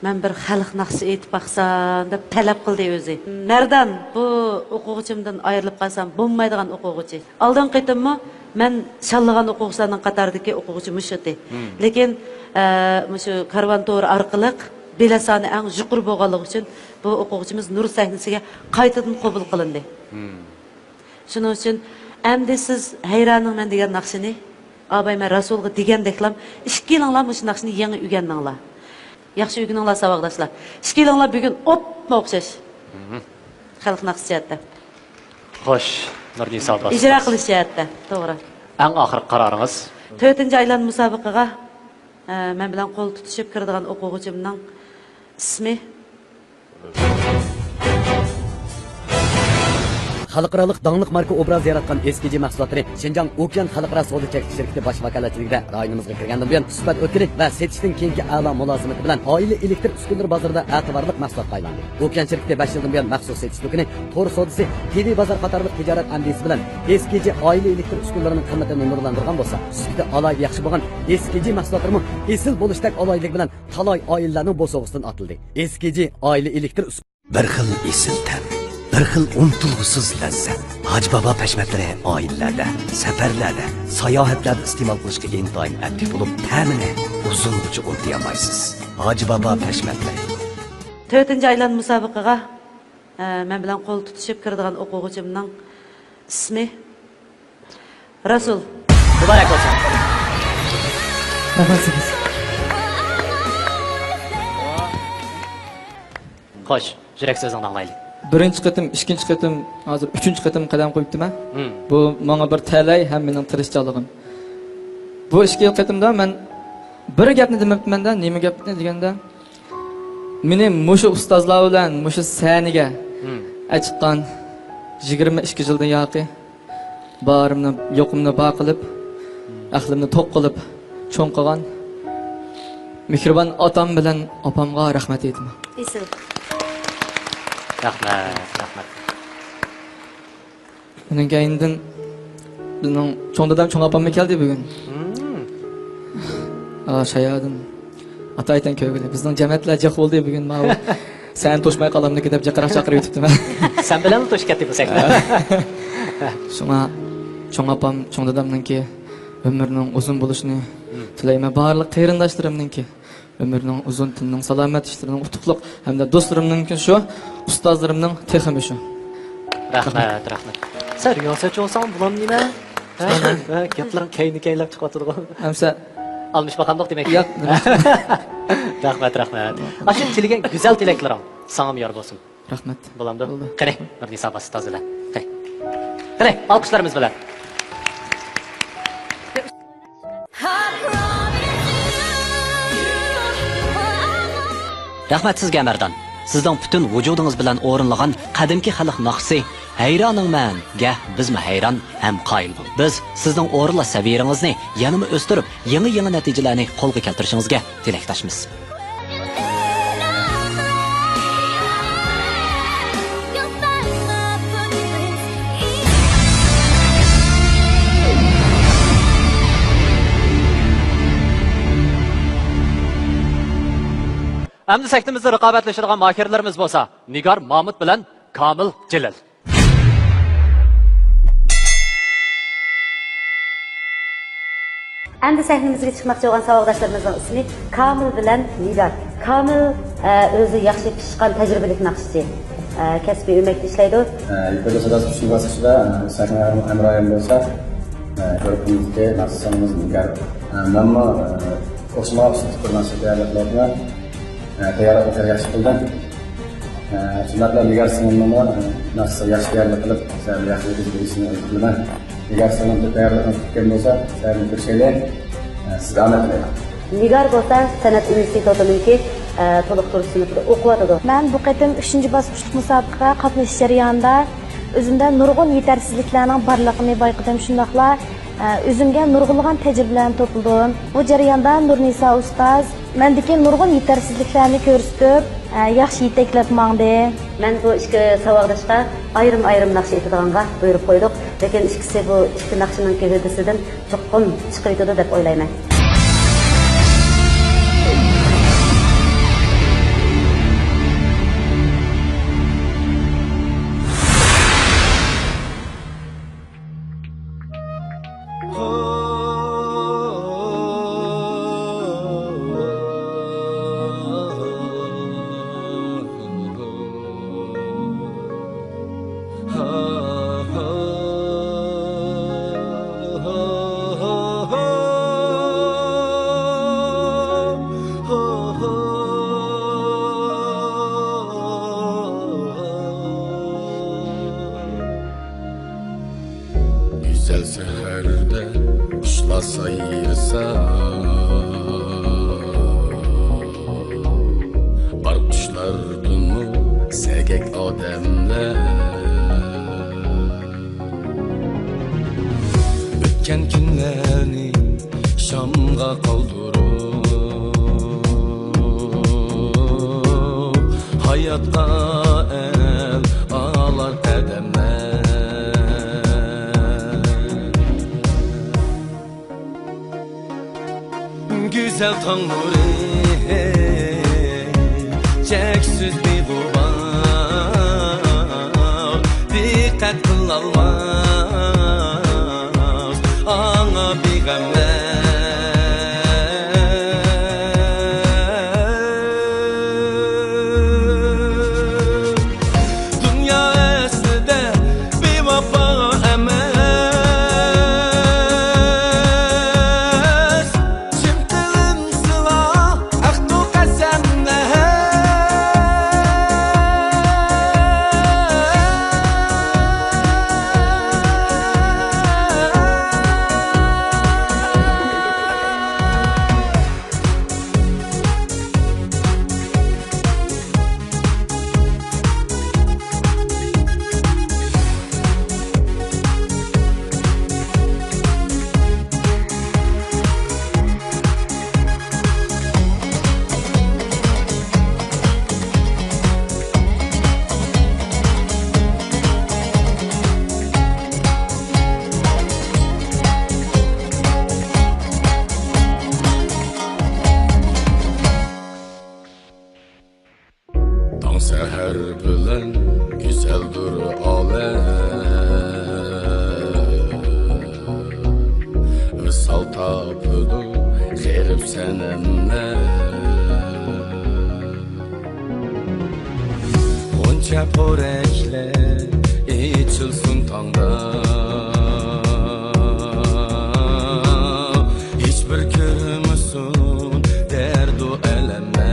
men bir xalq naqshi aytib baqsam deb talab qildi o'zi. Mardan bu o'quvchimdan ayrilib qolsam bo'lmaydigan o'quvchi. Oldin qaytimmi men shallagan o'quvchilarning qatoridagi o'quvchi mushati. Lekin shu karvon to'ri orqali belasani eng yuqori bo'lganligi uchun bu o'quvchimiz nur sahnasiga qaytadan qabul qilindi. Shuning uchun endi siz hayroningman degan naqshini abay men Rasulga degandeklam 2 yilinglar shu naqshni yangi o'rgandinglar. Yaxshi o'rganinglar savoqdoshlar. 2 yilinglar bugun o'tma o'xshash. Xalq naqshiyatda. Xo'sh, Nurnisa Abbas. Ijro qilishiyatda, to'g'ri. Eng oxirgi qaroringiz? 4-aylan musobaqaga men bilan qo'l tutishib kiradigan o'quvchimning ismi xalqarалық даңлық марка obraz yaratgan eskici mahsulotları Şinjan Okyan Xalqaro savdo chekish shirkati bosh vakolachiligida rayonimizga kirgandan buyon suhbat o'tkazib va setishning keyingi a'lo mulozamati bilan oila elektr uskunalar bozorida e'tiborli mahsulotga aylandi. Okyan shirkati 5 yildan buyon maxsus setish do'koni, to'r savdosi, TV bozor qatorliq tijorat amdisi bilan eskici oila elektr uskunalarining qimmatini nurlantirgan bo'lsa, sufati alayda yaxshi bo'lgan eskici mahsulotlarni esil bo'lishdak alaylik bilan talay oilalarning bo'sog'isidan atildi. Eskici oila elektr bir xil esil ta'm, bir xil unutilg'usiz lazzat. Hoji Bobo pashmatlari oilalarda, safarlarda, sayohatlarda iste'mol qilishga intoyin aktiv bo'lib, ta'mini uzungacha unutay olmaysiz. Hoji Bobo pashmatlari. 4-aylan musobaqaga men bilan qo'l tutishib kiradigan o'quvchimning ismi Rasul. Muborak bo'lsin. Rahmat sizga. Xo'sh, yurak so'zingni anglaylik. Birinchi qatim, ikkinchi qatim, hozir uchinchi qatim qadam qo'yibdiman. Bu menga bir talay ham mening tirishchiligim. Bu ikki qatimda men bir gapni demabman-da, nima gapni deganda meni mushu ustozlar bilan mushu saniga chiqqan 22 yildan yoqi barimni, yo'qimni baqilib, aqlimni to'q qilib, cho'ng qilgan mehribon otam bilan opamga rahmat aytaman. Rahmat. Bundan keyindan bizning cho'ng dadam, cho'ng opam keldi bugun. Shayadim. Ata aytan ko'gili. Bizning jamiyatlar jiq bo'ldi bugun. Men sen to'shmay qolamniki deb chaqirib yutibman. Sen bilan to'shib ketdik bu sektor. Shuna cho'ng opam, cho'ng dadamninki ömrünün uzun bo'lishini tilayman. Barliq qarindoshlarimninki ömrünün uzun, tilning salomat, ishlarining utuqliq hamda do'stlarimninki shu, ustozlarimning texmi shu. Rahmat. Sen riyosatchi olsang bulam nima? Gaplaring kaynab chiqyotdi. Hamsa almış bakandoq demek. Yo'q. Rahmat. Aşın tilegen güzel tileklarim sana yor bo'lsin. Rahmat. Bo'lamdi. Qani, bir nisabasi tozala. Qani, alqishlarimiz bilan. Rahmat sizga Mardan. Sizning butun vujudingiz bilan o'rinlagan qadimki xalq naqsi hayroningman. Gah bizmi hayron ham qoyil. Biz sizning o'rinla saviyangizni yanada o'stirib, yangi natijalarni qo'lga keltirishingizga tilakdoshmiz. Endi sektimizde raqobatlashadigan mahirlarimiz bo'lsa, Nigar Mahmud bilan Kamil Jilal. Endi sahnamizga chiqmoqchi bo'lgan savoldoshlarımızın ismi Kamil bilan Nigar. Kamil o'zi yaxshi pishgan tajribali naqshchi. Kasbiy o'makda ishlaydi. Yuqorida sadasi kuchli bosqichda sahna hamroyim bo'lsa, ko'ribimizga naqshimiz Nigar. Ammo o'xshamoqchi turmaslik tayyorliklarni tayyorliklar yaxshi qildim. Shunday Nigar sinimni naqshni yaxshi tayyorlik qilib, yaxshi o'tkazishni qilaman. Nigar sinimni tayyorlikni tutgan bo'lsa, sizlarni ko'rishinglar sizga omad tilayman. Nigar bo'lsa san'at institutininki to'liqtirish sinfida o'qiyotdi. Men bu qatim 3-bosqichlik musobaqaga qatnashish jarayonida o'zimda nurg'un yetersizliklarning borligini bayqadim. Shundaqla o'zimga nurg'ulg'an tajribalarni to'pladim. Bu jarayonda Nurnisa ustoz mendagi nurg'un yetersizliklarni ko'rsatib, yaxshi yetaklab mangdi. Men bu ikki savoldoshga ayrim naqsh aytadiganga buyurib qo'ydik, lekin ikkisi bu ikki naqshning kevdasidan cho'qqim chiqib ketadi deb o'ylayman. Güzel seherde kuşlar sayırsa, bar kuşlardımı segek ademler. Ötken günlerini Şam'a kaldırıp, hayatta el ağlar kademler. Güzel Tanrı, çeksiz bir kurban, dikkat kıl almaz, ana bir gamler. Dünya esnide bir vafa emez, şimdilik tenimni Onca porekler içilsin tağda Hiçbir körümüsün derdu eleme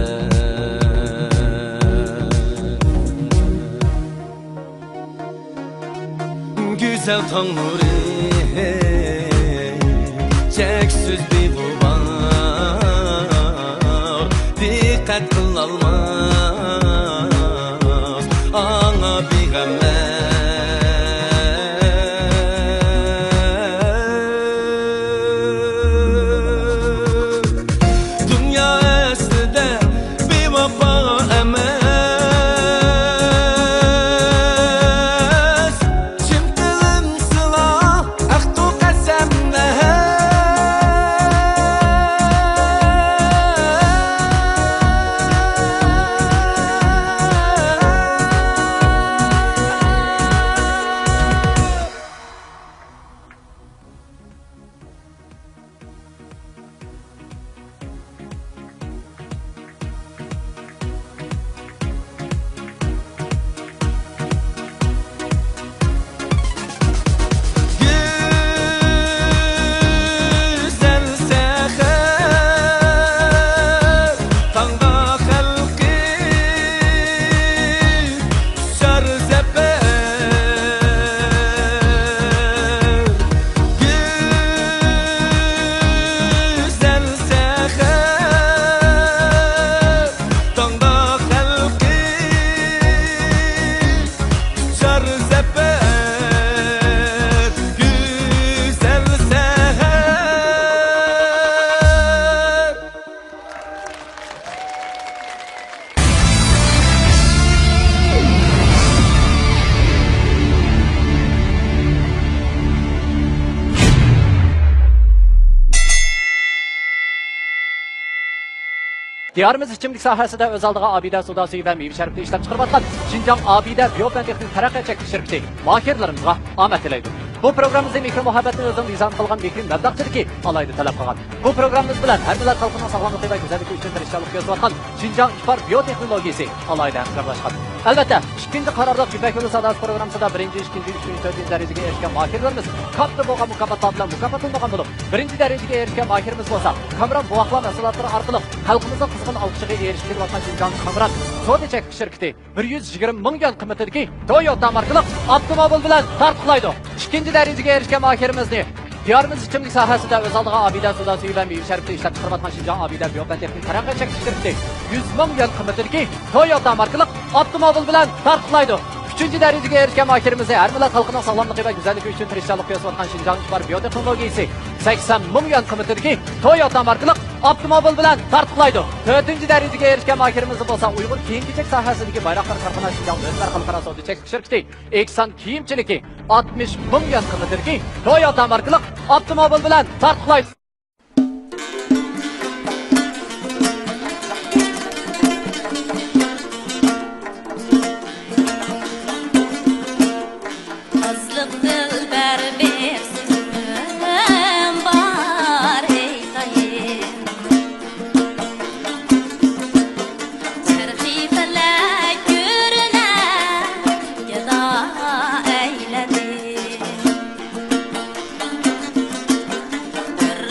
Güzel tan nuri Çeksiz bir bu var Dikkat kıl almaz Ana bir Dünya eslide bir vapa emez Çimdilim sıla aktu kasemle Güzel seher Tanga halkı Şar zeper Güzel seher Tanga halkı Şar zeper Güzel seher Diyarımız içimlik sahasida öz aldığı abide suda suyu ve meyve şerifli işlem çıkarbatkan Şinjan Abide Biyofen Texnik Terakki Çekti Şirketi mahirlerimizga amet tilaydi. Bu programımızda mikro muhabbetini özün nizam kılgan mikro mebdaqçılıki alaydı talep kılgan. Bu programımız bilen her millet halkının sağlamlığı ve güzelliği için tirişçilik gözbatkan Şinjan İpar Biyoteknolojisi alaydı hemkarlaşkan. Elbette ikinci kararda İpek Yolu Sadası programında birinci, ikinci, üçüncü, dördüncü dereceye erişken mahirlerimiz kaptı boğa mukafatlar bilen mukafatılmagan bulup birinci dereceye erişken mahirimiz olsa Kamran Boğakla mesulatları arkalık halkımızın kızgın alkışıga erişkili vatan Şinjan Kamran Sodi Çek Şirketi 120 ming yuan kıymetideki Toyota markalık avtomobil bilen tartıqlaydı. İkinci dereceye erişken mahirimizni diyarımız içimlik sahasida öz aldığı abide suda suyu ve meyve şerifli işlem çıkarbatkan Şinjan Abide Biyofen Texnik Terakki Çekti Şirketi 100 ming yuan kıymetideki Toyota markalık avtomobil bilen tartıqlaydı. Üçüncü dereceye erişken mahirimizi her millet halkının sağlamlığı ve güzelliği için tirişçilik gözbatkan Şinjan İpar Biyoteknolojisi 80 ming yuan kıymetideki Toyota markalık avtomobil bilen tartıqlaydı. Dördüncü dereceye erişken mahirimiz bolsa Uygur kiyim-kechek sahasidagi bayroqlar korxonasi Şinjan Özler Xalqaro Savdo Chekish Şirketi Eksan kiyimchiligi 60 ming yuan qiymatidagi Toyota markalık avtomobil bilen tartıqlaydı. Azlık dilber bir sözüm var ey dayım Çarxi felek görüne geda eyledim Bir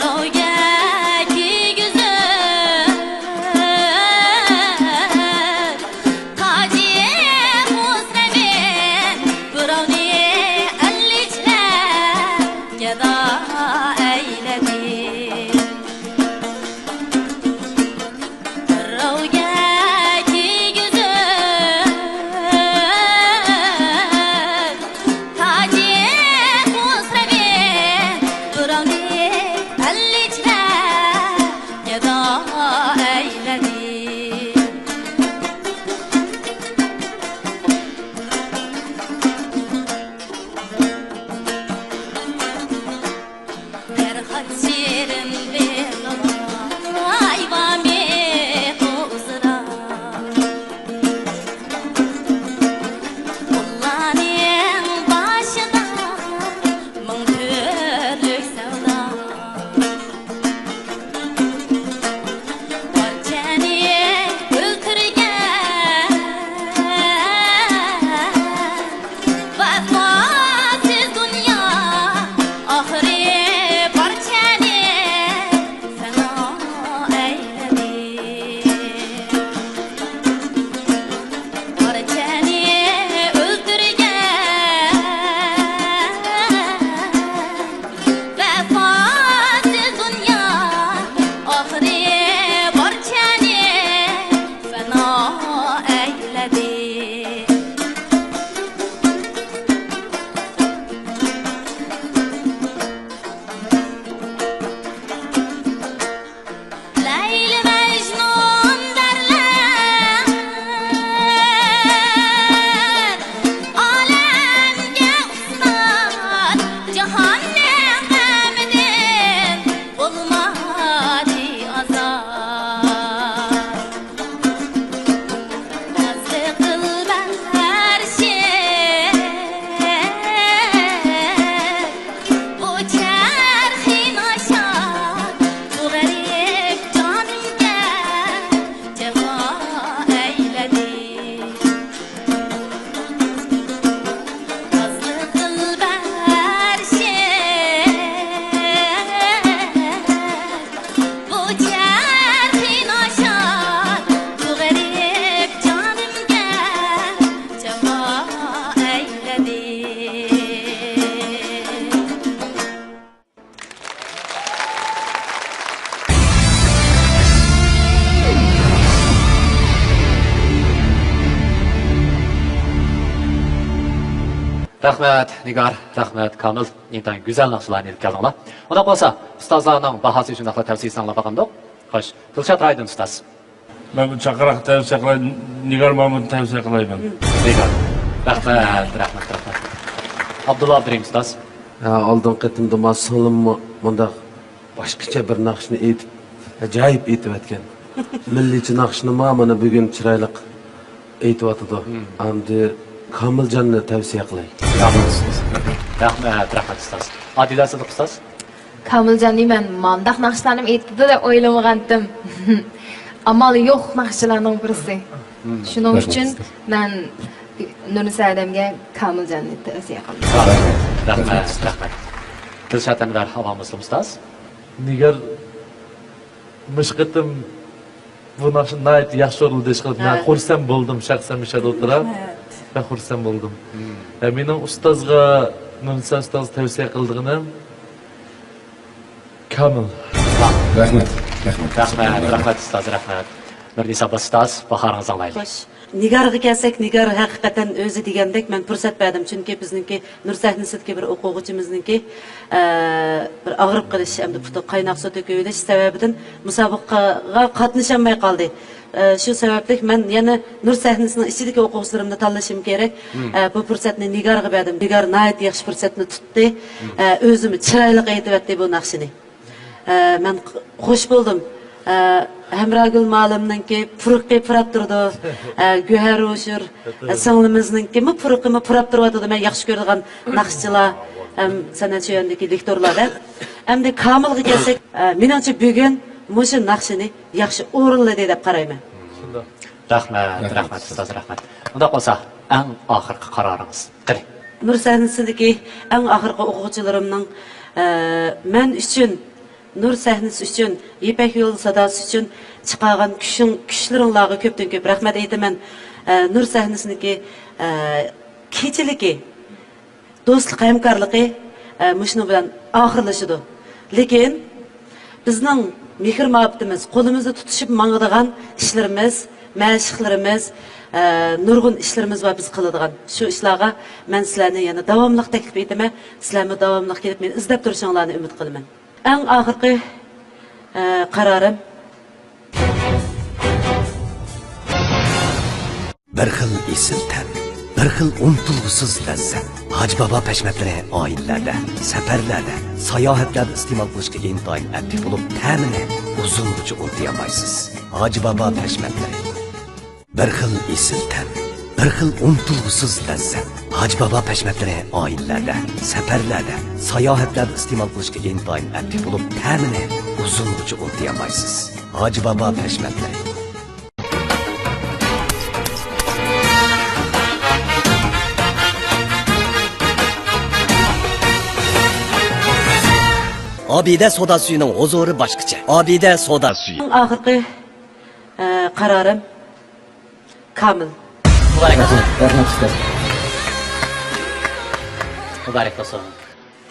Rahmat Nigar, rahmat Kamil. Intayin güzel naqshlarni elib keldinglar. Unda bo'lsa, ustozlarning bahosi uchun naqshlar tavsiyasini anglab olgandik. Xo'sh, Dilshod Raydin ustoz. Men bu chaqiriq tavsiya qilayman, Nigar Mamudni tavsiya qilayman. Nigar. Rahmat. Abdulla Abdurim ustoz. Oldingi qitimda masolimni bundaq boshqacha bir naqshni aytib, ajoyib aytib o'tgan. Milliy naqshni mana bugun chiroyli aytib o'tdi. Endi Komiljanni tavsiya qilay. Rahmat ustoz. Adila Sidiq ustoz. Komiljanni men mandaq naqshlarni aytdi deb o'ylamagandim. Amali yo'q naqshlarning birisi. Shuning uchun men Nurisa adamga Komiljanni tavsiya qilaman. Rahmat. Dilshod Anvar Havo Muslim ustoz. Nigar mishqitim bu naqshni nayt yaxshi o'rildi ish qilib, men xursand bo'ldim shaxsan mishada o'tirib. Ben xursand bo'ldim. Mening ustozga Nurisa ustoz tavsiya qildig'ini Kamil. Rahmat ustoz, rahmat. Nurisa ustoz, bahoringizni anglaylik. Xo'sh, Nigarga kelsak, Nigar haqiqatan o'zi degandek men fursat berdim, chunki bizningki Nur sahnasidagi bir o'quvchimizningki bir og'rib qilish, hamda puti qaynoq suv to'kilish sababidan musobaqaga qatnasholmay qoldi. Shu sababli men yana Nur sahnasining ichidagi o'quvchilarimni tanlashim kerak. Bu fursatni Nigarga berdim. Nigar nayt yaxshi fursatni tutdi. O'zimni chiroyli aytibdi bu naqshini. Men xush bo'ldim. Hamragul ma'lumninki furuqi purab turdi. Guhar O'shur singlimizningki furuqimi purab turadi. Men yaxshi ko'radigan naqshchilar, san'at yo'nidagi lektorlarda. Endi Kamilga kelsak, menimcha bugun mushu naqshini yaxshi o'rinladi deb qarayman. Rahmat ustoz, rahmat. Unda qolsa, eng oxirgi qaroringiz. Qiling. Nur sahnasidagi eng oxirgi o'quvchilarimning men uchun Nur sahnasi uchun, Ipak yo'li sadosi uchun chiqargan kuchlaringlarga ko'pdan ko'p rahmat aytaman. Nur sahnasidagi kechiligi, do'stlik, hamkorligi mushuni bilan oxirlashadi. Lekin bizning mehr muhabbatimiz, qo'limizda tutishib mangadigan ishlarimiz, mashqlarimiz, nurg'un ishlarimiz va biz qiladigan shu ishlarga men sizlarni yana davomli taklif etaman. Sizlarni davomli kelib men izlab turishinglarni umid qilaman. Eng oxirgi qarorim bir xil esil tan, bir xil unutilg'isiz lazzat. Haj Baba pashmatlari oilalarda, safarlarda, sayohatlarda iste'mol qilishga intoyin aktiv bo'lib, ta'mini uzungacha unutmaysiz. Haj Baba pashmatlari bir xil esil tan, bir xil unutilg'isiz lazzat. Haj Baba pashmatlari oilalarda, safarlarda, sayohatlarda iste'mol qilishga intoyin aktiv bo'lib, ta'mini uzungacha unutmaysiz. Haj Baba pashmatlari Abide soda suyunun huzuru başqacha. Abide soda suyu. Oxirgi qarorim Kamil. Muborak bo'lsin.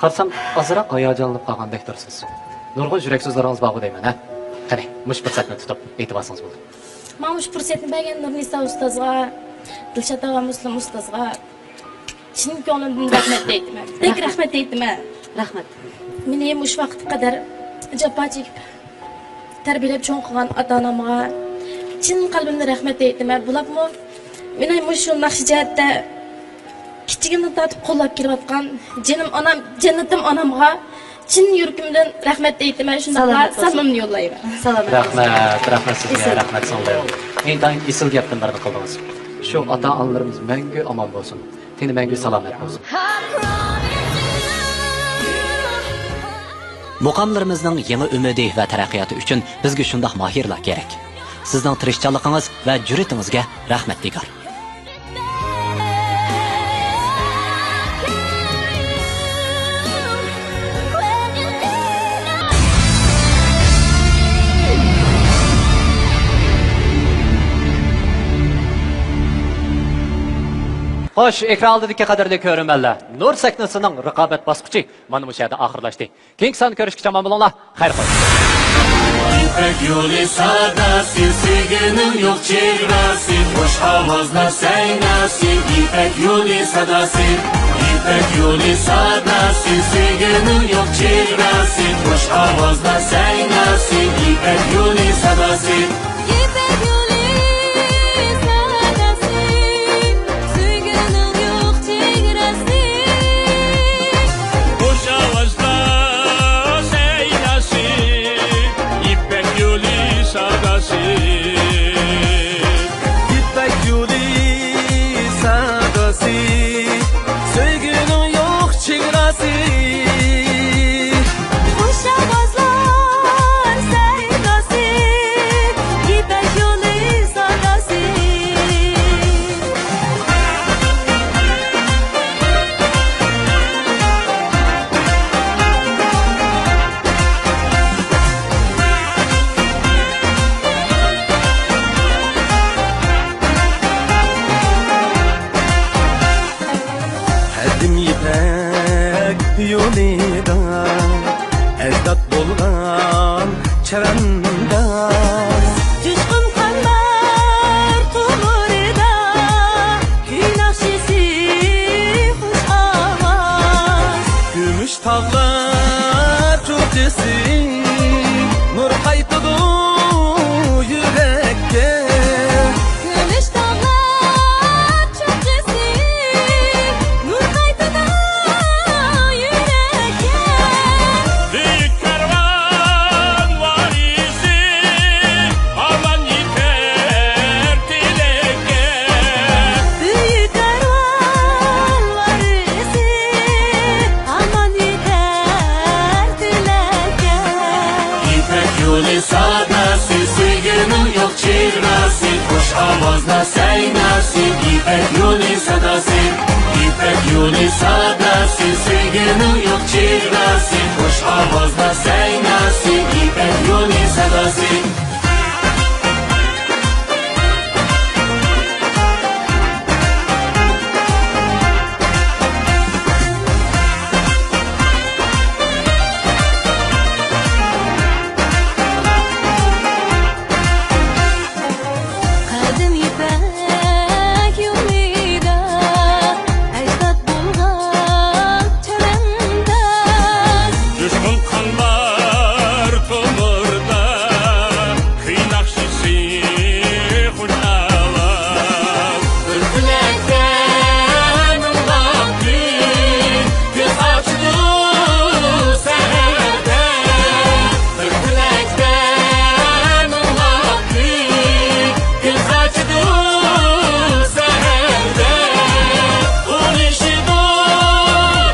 Qarsam ozroq hayajonlanib qolgandek tursiz. Nurg'un yurak so'zlaringiz bor deyman, ha? Qani, mush fursatni tutib e'tiborsingiz bo'ldi. Men mush fursatni bergan Nurnisa ustozga, Dilshod og'a Muslim ustozga chin ko'nglimdan rahmat aytaman. Tek rahmat aytaman. Rahmat. Meni ham ush vaqtga qadar jafo chekib tarbiyalab cho'ng qilgan ota-onamga chin qalbimdan rahmat aytaman. Bularmi meni shu naqsh jihatda kichigimdan tortib qo'llab kelayotgan jinim onam, jannatim onamga chin yuragimdan rahmat aytaman. Shunday salomimni yo'llayman. Rahmat sizga, rahmat sonlayman. Intayin esil gapdan birini qildingiz. Shu ota-onalarimiz mangu omon bo'lsin. Teni mangu salomat bo'lsin. Muqamlarimizning yangi umidi va taraqqiyoti uchun bizga shundoq mohirlar kerak. Sizning tirishchanligingiz va jur'atingizga rahmat Nigar. Xo'sh, ekran oldidagi qadrli ko'rmanlar. Nur sahnasining raqobat bosqichi mana bu yerda oxirlashdi. Keyingi son ko'rishgacha omon bo'linglar. Xayr qo'ying. İpek yolu sadası, sevginin yok çevresi, hoş avazlar saynasin. İpek yolu sadası, yolu sadası, sevginin yok çevresi, hoş avazla seynası, İpek yolu sadası. İpek yolu sadası, sevginin yok çevresi. Hoş avazla seynası, İpek yolu sadası. İpek yolu sadası, sevginin yok çevresi. Hoş avazlar seydası, İpek yolu sadası. Hədim ipək yolida, əzdad bolğan çərəndə. Coşkun kanlar tomurda, köy nakşisi hoş avaz. Gümüş tağlar çoxesi, nur qaytıdı yürekке. Gümüş dağlar çökçesi, nur kaytıda yüreğe. Büyük kervan var izi, aman yeter dileke. Büyük kervan var izi, aman yeter dileke. İpek yolu sadası, sevginin yok çevresi, hoş avazla seynası, İpek yolu sadası. İpek yolu sadası, sevginin yok çevresi, hoş avazla seynası, İpek yolu sadası. Kadim ipek yolida, ecdat bulgan çöremde. Düşkün kanlar tomurda, köy nakşisi hoş avaz. Ürkülekten vakti, göz açtı seherde. Ürkülekten vakti, göz açtı seherde. Un işi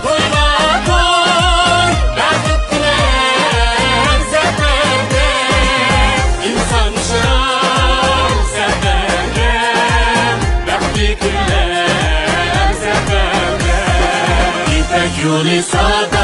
koyma koy, Yakıtlar seferde, insan şan seferde, Bekli güller seferde. İpek yolu sada